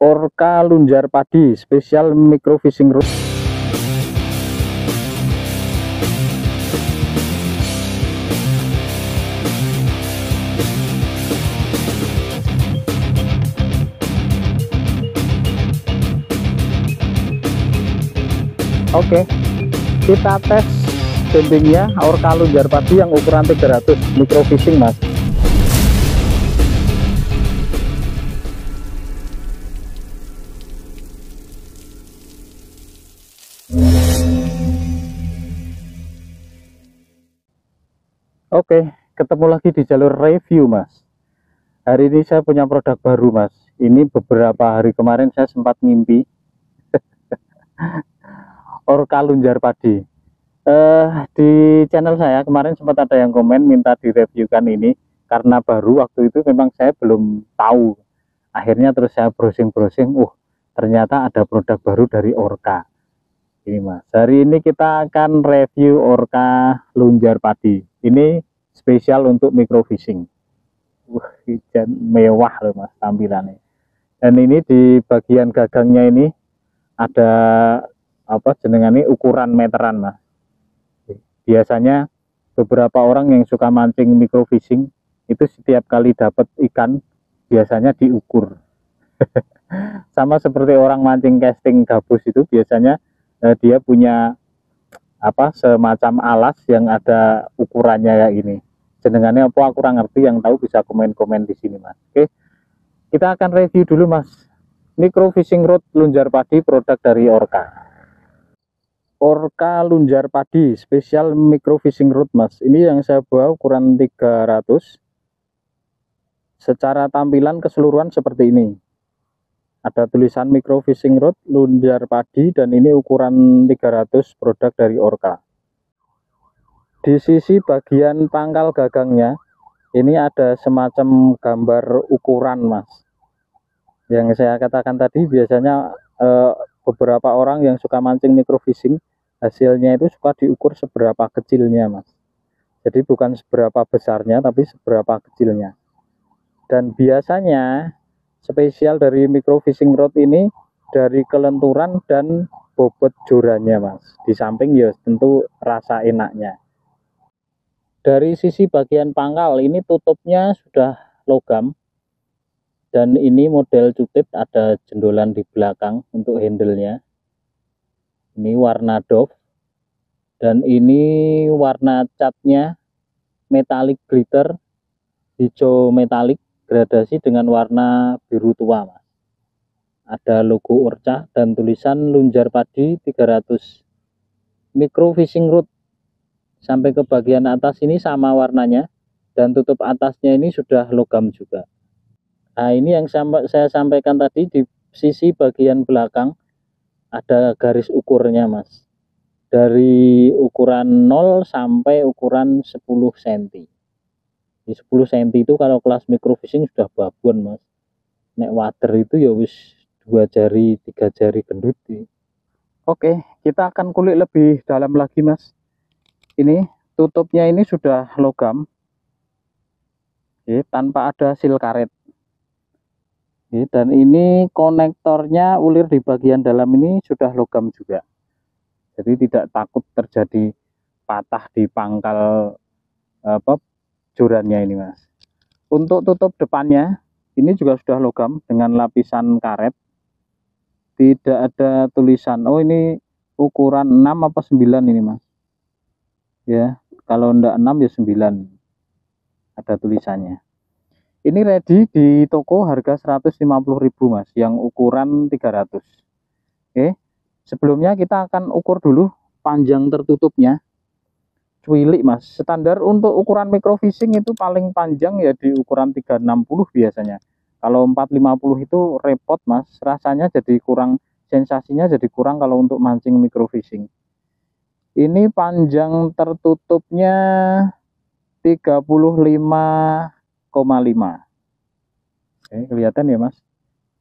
Orca lunjar padi spesial microfishing rod. Oke, kita tes bendingnya Orca lunjar padi yang ukuran 300 microfishing, Mas. Oke, ketemu lagi di jalur review, Mas. Hari ini saya punya produk baru, Mas. Ini beberapa hari kemarin saya sempat ngimpi Orca lunjar padi. Di channel saya kemarin sempat ada yang komen minta direviewkan ini karena baru. Waktu itu memang saya belum tahu. Akhirnya terus saya browsing-browsing, ternyata ada produk baru dari Orca. Ini, Mas. Hari ini kita akan review Orca lunjar padi. Ini spesial untuk microfishing. Mewah loh, Mas, tampilannya. Dan ini di bagian gagangnya ini ada jenengannya ukuran meteran, Mas. Biasanya beberapa orang yang suka mancing microfishing itu setiap kali dapat ikan biasanya diukur. Sama seperti orang mancing casting gabus itu biasanya dia punya semacam alas yang ada ukurannya kayak ini. Jenengannya apa aku kurang ngerti, yang tahu bisa komen-komen di sini, Mas. Oke, kita akan review dulu, Mas. Microfishing rod lunjar padi produk dari Orca. Orca lunjar padi spesial microfishing rod, Mas. Ini yang saya bawa ukuran 300. Secara tampilan keseluruhan seperti ini. Ada tulisan microfishing rod lunjar padi dan ini ukuran 300 produk dari Orca. Di sisi bagian pangkal gagangnya ini ada semacam gambar ukuran, Mas. Yang saya katakan tadi biasanya beberapa orang yang suka mancing microfishing hasilnya itu suka diukur seberapa kecilnya, Mas. Jadi bukan seberapa besarnya tapi seberapa kecilnya. Dan biasanya spesial dari microfishing rod ini dari kelenturan dan bobot jorannya, Mas. Di samping ya tentu rasa enaknya. Dari sisi bagian pangkal ini tutupnya sudah logam. Dan ini model cutip, ada jendolan di belakang untuk handle-nya. Ini warna doff. Dan ini warna catnya metalik glitter, hijau metalik, gradasi dengan warna biru tua, Mas. Ada logo Orca dan tulisan lunjar padi 300 microfishing rod. Sampai ke bagian atas ini sama warnanya, dan tutup atasnya ini sudah logam juga. Nah, ini yang saya sampaikan tadi, di sisi bagian belakang ada garis ukurnya, Mas. Dari ukuran 0 sampai ukuran 10 cm. Di 10 cm itu kalau kelas microfishing sudah babon, Mas. Nek water itu ya wis 2 jari 3 jari gendut. Oke, kita akan kulik lebih dalam lagi, Mas. Ini tutupnya ini sudah logam, tanpa ada seal karet. Dan ini konektornya ulir di bagian dalam ini sudah logam juga. Jadi tidak takut terjadi patah di pangkal jorannya ini, Mas. Untuk tutup depannya ini juga sudah logam dengan lapisan karet. Tidak ada tulisan. Oh, ini ukuran 6 apa 9 ini, Mas. Ya, kalau enggak 6 ya 9. Ada tulisannya. Ini ready di toko harga 150.000, Mas, yang ukuran 300. Oke. Sebelumnya kita akan ukur dulu panjang tertutupnya. Cuilik, Mas. Standar untuk ukuran microfishing itu paling panjang ya di ukuran 360 biasanya. Kalau 450 itu repot, Mas. Rasanya jadi kurang, sensasinya jadi kurang kalau untuk mancing microfishing. Ini panjang tertutupnya 35,5. Oke, kelihatan ya, Mas?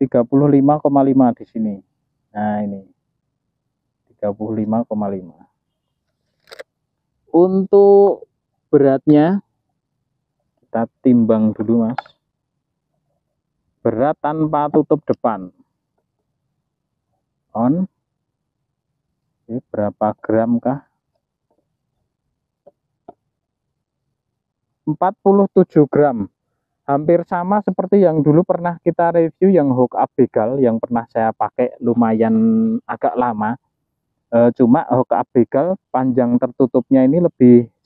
35,5 di sini. Nah, ini 35,5. Untuk beratnya kita timbang dulu, Mas. Berat tanpa tutup depan on. Oke, berapa gram kah? 47 gram. Hampir sama seperti yang dulu pernah kita review yang hook abegal yang pernah saya pakai lumayan agak lama. Cuma hook abegal panjang tertutupnya ini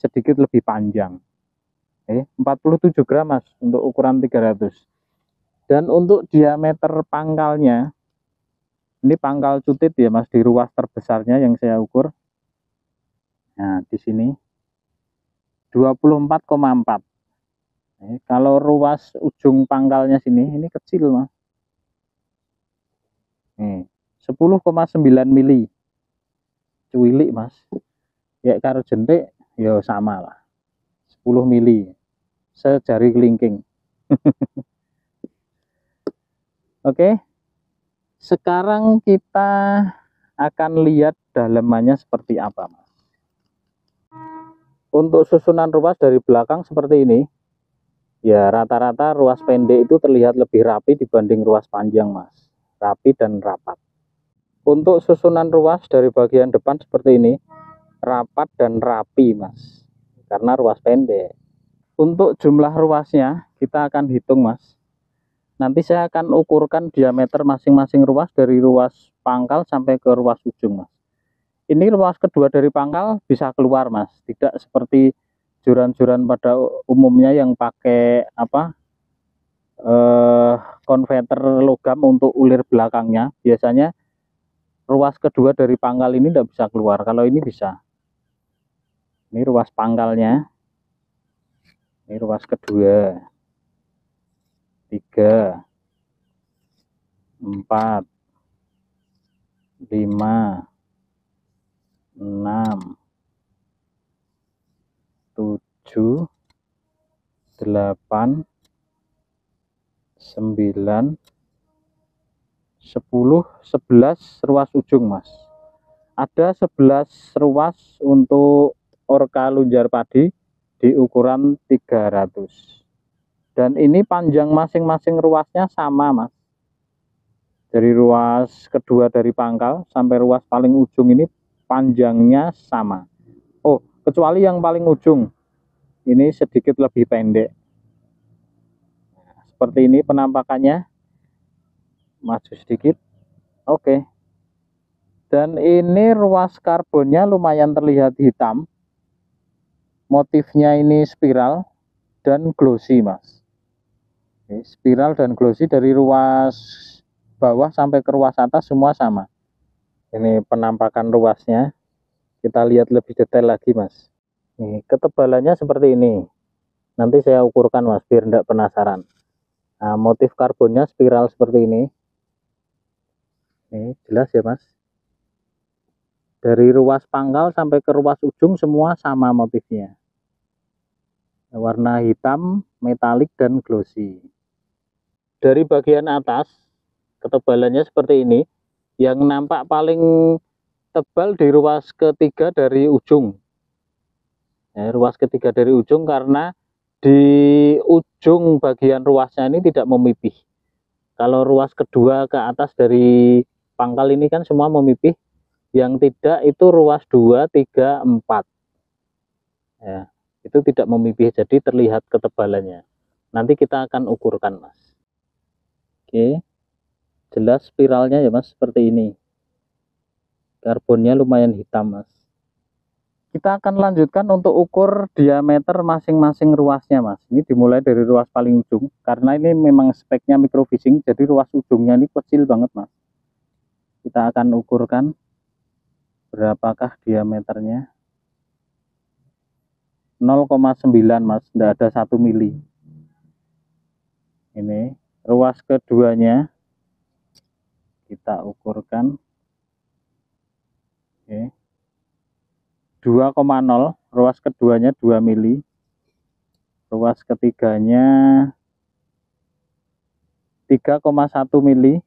sedikit lebih panjang. 47 gram Mas untuk ukuran 300. Dan untuk diameter pangkalnya, ini pangkal cutit ya Mas, di ruas terbesarnya yang saya ukur. Nah, di sini 24,4. Kalau ruas ujung pangkalnya sini ini kecil Mas. 10,9 mili. Cuilik Mas. Ya karo jentik ya sama lah. 10 mili. Sejari kelingking. Oke. Sekarang kita akan lihat dalamannya seperti apa Mas. Untuk susunan ruas dari belakang seperti ini. Ya rata-rata ruas pendek itu terlihat lebih rapi dibanding ruas panjang Mas. Rapi dan rapat. Untuk susunan ruas dari bagian depan seperti ini, rapat dan rapi Mas, karena ruas pendek. Untuk jumlah ruasnya kita akan hitung Mas. Nanti saya akan ukurkan diameter masing-masing ruas dari ruas pangkal sampai ke ruas ujung Mas. Ini ruas kedua dari pangkal bisa keluar Mas, tidak seperti joran-joran pada umumnya yang pakai konverter logam untuk ulir belakangnya. Biasanya ruas kedua dari pangkal ini tidak bisa keluar, kalau ini bisa. Ini ruas pangkalnya, ini ruas kedua, 3, 4, 5, 6, 7, 8, 9, 10, 11 ruas ujung Mas. Ada 11 ruas untuk orka lunjar padi di ukuran 300. Dan ini panjang masing-masing ruasnya sama Mas. Dari ruas kedua dari pangkal sampai ruas paling ujung ini panjangnya sama. Oh, kecuali yang paling ujung. Ini sedikit lebih pendek. Nah, seperti ini penampakannya. Maju sedikit. Oke. Dan ini ruas karbonnya lumayan terlihat hitam. Motifnya ini spiral dan glossy Mas. Oke, spiral dan glossy dari ruas bawah sampai ke ruas atas semua sama. Ini penampakan ruasnya. Kita lihat lebih detail lagi Mas. Nih, ketebalannya seperti ini. Nanti saya ukurkan Mas biar tidak penasaran. Nah, motif karbonnya spiral seperti ini. Nih, jelas ya Mas. Dari ruas pangkal sampai ke ruas ujung semua sama motifnya. Warna hitam, metalik dan glossy. Dari bagian atas ketebalannya seperti ini. Yang nampak paling tebal di ruas ketiga dari ujung. Ruas ketiga dari ujung karena di ujung bagian ruasnya ini tidak memipih. Kalau ruas kedua ke atas dari pangkal ini kan semua memipih. Yang tidak itu ruas 2, 3, 4. Ya, itu tidak memipih, jadi terlihat ketebalannya. Nanti kita akan ukurkan Mas. Oke, jelas spiralnya ya Mas seperti ini. Karbonnya lumayan hitam Mas. Kita akan lanjutkan untuk ukur diameter masing-masing ruasnya Mas. Ini dimulai dari ruas paling ujung. Karena ini memang speknya microfishing, jadi ruas ujungnya ini kecil banget Mas. Kita akan ukurkan berapakah diameternya. 0,9 Mas, tidak ada 1 mili. Ini ruas keduanya kita ukurkan. Oke. 2,0, ruas keduanya 2 mili. Ruas ketiganya 3,1 mili.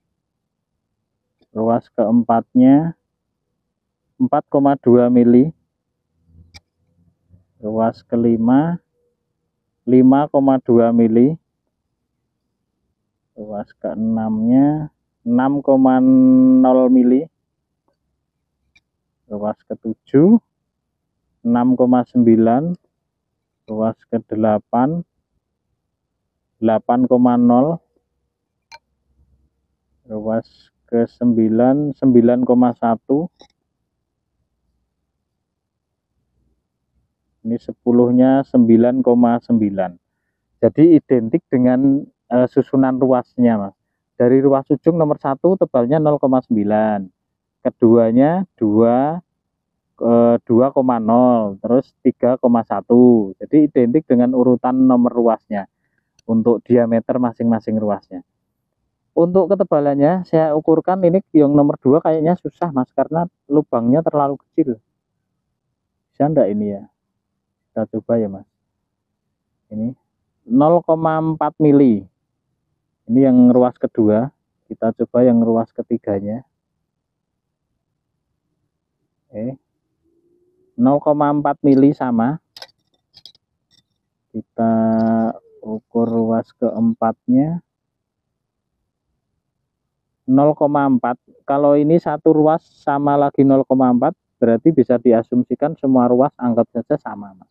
Ruas keempatnya 4,2 mili. Ruas kelima 5,2 mili. Ruas keenamnya 6,0 mili. ruas ke-7 6,9, ruas ke-8 8,0, ruas ke-9 9,1. Ini 10-nya 9,9. Jadi identik dengan susunan ruasnya, Mas. Dari ruas ujung nomor 1 tebalnya 0,9, keduanya 2,0, terus 3,1. Jadi identik dengan urutan nomor ruasnya untuk diameter masing-masing ruasnya. Untuk ketebalannya saya ukurkan, ini yang nomor 2 kayaknya susah, Mas, karena lubangnya terlalu kecil. Bisa enggak ini ya? Kita coba ya, Mas. Ini 0,4 mili. Ini yang ruas kedua. Kita coba yang ruas ketiganya. 0,4 mili sama. Kita ukur ruas keempatnya 0,4. Kalau ini satu ruas sama lagi 0,4, berarti bisa diasumsikan semua ruas anggap saja sama, Mas.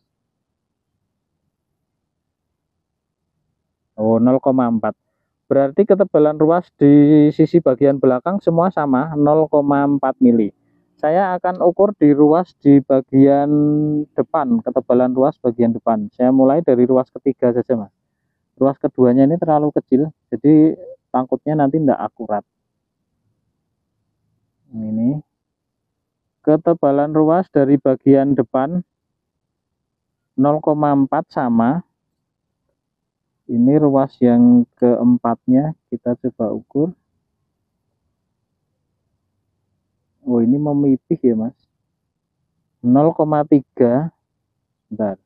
Oh, 0,4. Berarti ketebalan ruas di sisi bagian belakang semua sama, 0,4 mili. Saya akan ukur di ruas di bagian depan, ketebalan ruas bagian depan. Saya mulai dari ruas ketiga saja, Mas. Ruas keduanya ini terlalu kecil, jadi takutnya nanti tidak akurat. Ini ketebalan ruas dari bagian depan 0,4 sama. Ini ruas yang keempatnya kita coba ukur. Oh, ini memipih ya, Mas. 0,3. Bentar.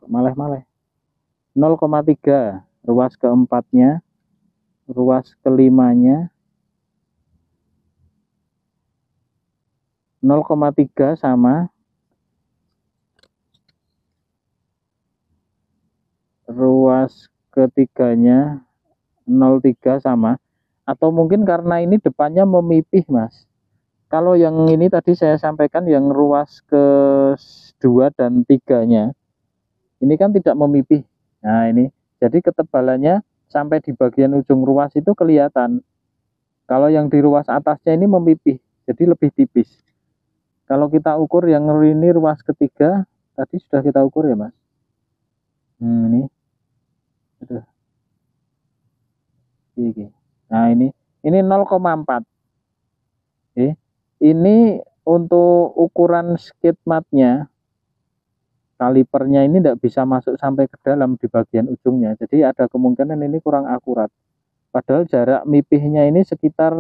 Maleh-maleh. 0,3 ruas keempatnya, ruas kelimanya 0,3 sama, ruas ketiganya 0,3 sama. Atau mungkin karena ini depannya memipih, Mas. Kalau yang ini tadi saya sampaikan yang ruas ke-2 dan 3-nya ini kan tidak memipih. Nah, ini jadi ketebalannya sampai di bagian ujung ruas itu kelihatan. Kalau yang di ruas atasnya ini memipih, jadi lebih tipis. Kalau kita ukur yang ini ruas ketiga, tadi sudah kita ukur ya, Mas. Ini. Aduh. Nah, ini 0,4. Ini untuk ukuran skid matnya, kalipernya ini tidak bisa masuk sampai ke dalam di bagian ujungnya. Jadi ada kemungkinan ini kurang akurat. Padahal jarak mipihnya ini sekitar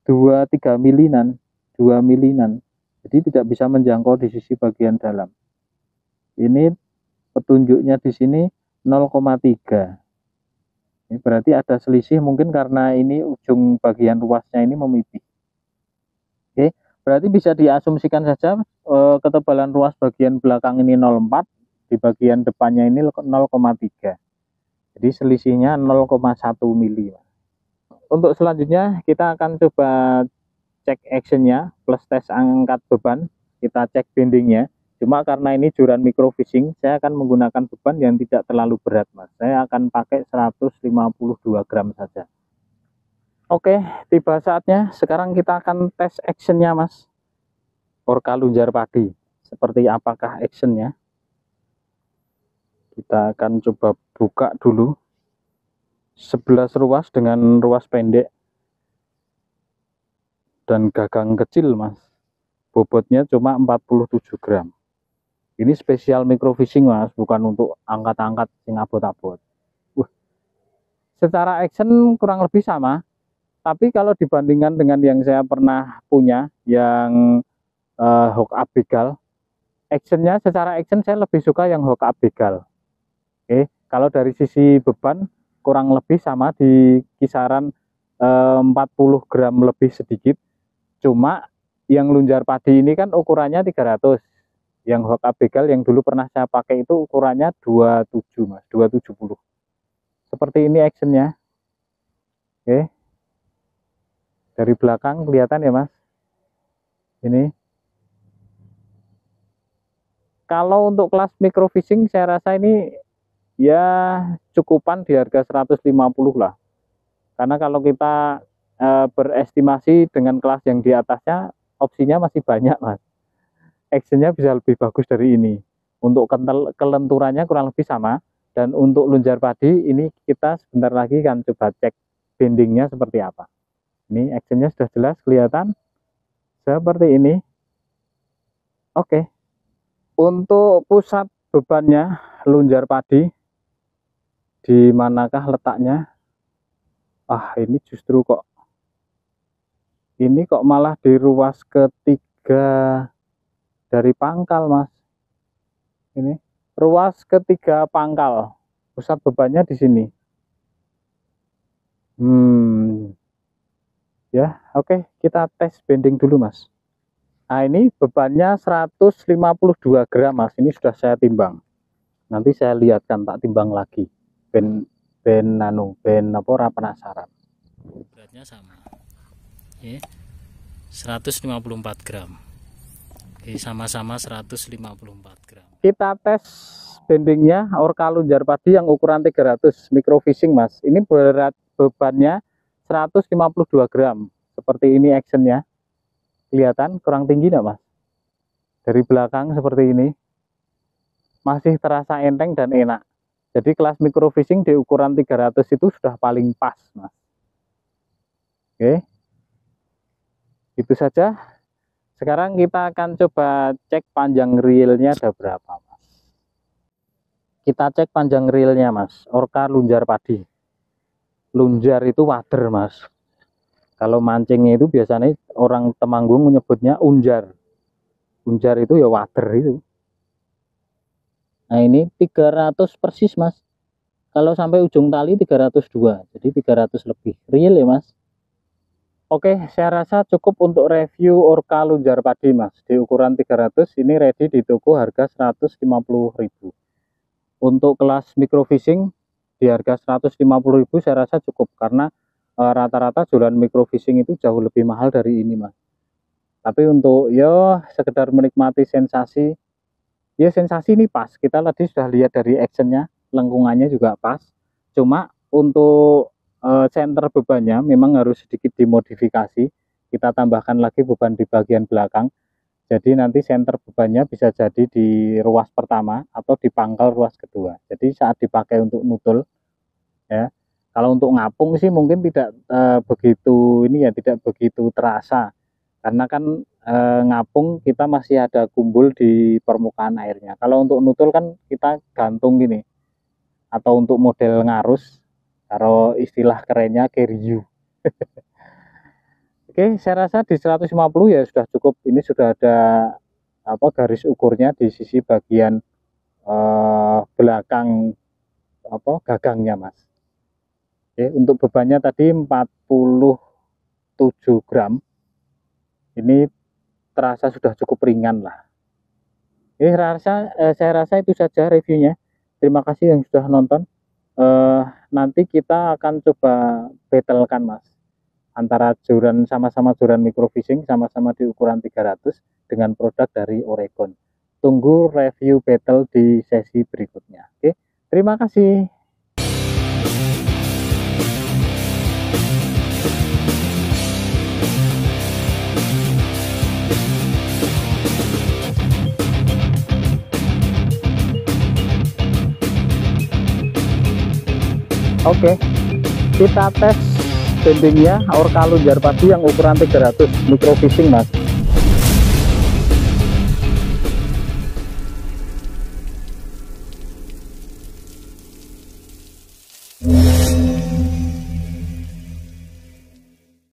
2-3 milinan, 2 milinan. Jadi tidak bisa menjangkau di sisi bagian dalam. Ini petunjuknya di sini 0,3. Ini berarti ada selisih mungkin karena ini ujung bagian ruasnya ini memipih. Oke, berarti bisa diasumsikan saja ketebalan ruas bagian belakang ini 0,4, di bagian depannya ini 0,3. Jadi selisihnya 0,1 mili. Untuk selanjutnya kita akan coba cek actionnya plus tes angkat beban. Kita cek bendingnya. Cuma karena ini joran microfishing, saya akan menggunakan beban yang tidak terlalu berat, Mas. Saya akan pakai 152 gram saja. Oke, tiba saatnya. Sekarang kita akan tes actionnya, Mas. Orca lunjar padi. Seperti apakah actionnya? Kita akan coba buka dulu. 11 ruas dengan ruas pendek. Dan gagang kecil, Mas. Bobotnya cuma 47 gram. Ini spesial microfishing, Mas. Bukan untuk angkat-angkat sing abot-abot. Secara action kurang lebih sama. Tapi kalau dibandingkan dengan yang saya pernah punya, yang hook up begal, actionnya secara action saya lebih suka yang hook up begal. Kalau dari sisi beban kurang lebih sama di kisaran 40 gram lebih sedikit. Cuma yang lunjar padi ini kan ukurannya 300. Yang hook up begal yang dulu pernah saya pakai itu ukurannya 27, Mas, 270. Seperti ini actionnya. Dari belakang kelihatan ya, Mas. Ini kalau untuk kelas microfishing saya rasa ini ya cukupan di harga 150 lah, karena kalau kita berestimasi dengan kelas yang di atasnya opsinya masih banyak mas, actionnya bisa lebih bagus dari ini. Untuk kelenturannya kurang lebih sama, dan untuk lunjar padi ini kita sebentar lagi kan coba cek bendingnya seperti apa. Ini actionnya sudah jelas kelihatan seperti ini. Oke. Untuk pusat bebannya lunjar padi di manakah letaknya? Ini justru kok ini kok malah di ruas ketiga dari pangkal mas. Ini ruas ketiga pangkal, pusat bebannya di sini. Ya oke, kita tes bending dulu mas. Nah ini bebannya 152 gram mas, ini sudah saya timbang. Nanti saya lihatkan, tak timbang lagi. Ben apa ora penasaran. Beratnya sama. Oke. 154 gram. Oke, sama-sama 154 gram. Kita tes bendingnya orca lunjar padi yang ukuran 300 microfishing mas. Ini berat bebannya 152 gram. Seperti ini actionnya. Kelihatan kurang tinggi enggak mas? Dari belakang seperti ini masih terasa enteng dan enak. Jadi kelas microfishing di ukuran 300 itu sudah paling pas mas. Oke, itu saja. Sekarang kita akan coba cek panjang reelnya ada berapa mas. Kita cek panjang reelnya mas, orca lunjar padi. Lunjar itu wader mas. Kalau mancingnya itu biasanya orang Temanggung menyebutnya unjar. Unjar itu ya wader itu. Nah ini 300 persis mas. Kalau sampai ujung tali 302. Jadi 300 lebih. Real ya mas. Oke, saya rasa cukup untuk review orca lunjar padi mas. Di ukuran 300 ini ready di toko harga 150.000. Untuk kelas microfishing di harga 150.000 saya rasa cukup, karena rata-rata jualan microfishing itu jauh lebih mahal dari ini mas. Tapi untuk ya sekedar menikmati sensasi, ya sensasi ini pas. Kita tadi sudah lihat dari actionnya, lengkungannya juga pas. Cuma untuk center bebannya memang harus sedikit dimodifikasi. Kita tambahkan lagi beban di bagian belakang. Jadi nanti center bebannya bisa jadi di ruas pertama atau di pangkal ruas kedua. Jadi saat dipakai untuk nutul ya. Kalau untuk ngapung sih mungkin tidak begitu ini ya, tidak begitu terasa, karena kan ngapung kita masih ada kumpul di permukaan airnya. Kalau untuk nutul kan kita gantung gini, atau untuk model ngarus, kalau istilah kerennya keriu. Oke, saya rasa di 150 ya sudah cukup. Ini sudah ada garis ukurnya di sisi bagian belakang gagangnya mas. Oke, untuk bebannya tadi 47 gram. Ini terasa sudah cukup ringan lah. Saya rasa itu saja reviewnya. Terima kasih yang sudah nonton. Nanti kita akan coba battlekan mas, antara joran, sama-sama joran microfishing, sama-sama di ukuran 300 dengan produk dari Oregon. Tunggu review battle di sesi berikutnya. Oke, terima kasih. Oke, kita tes bendingnya orca lunjar padi yang ukuran 300 microfishing mas.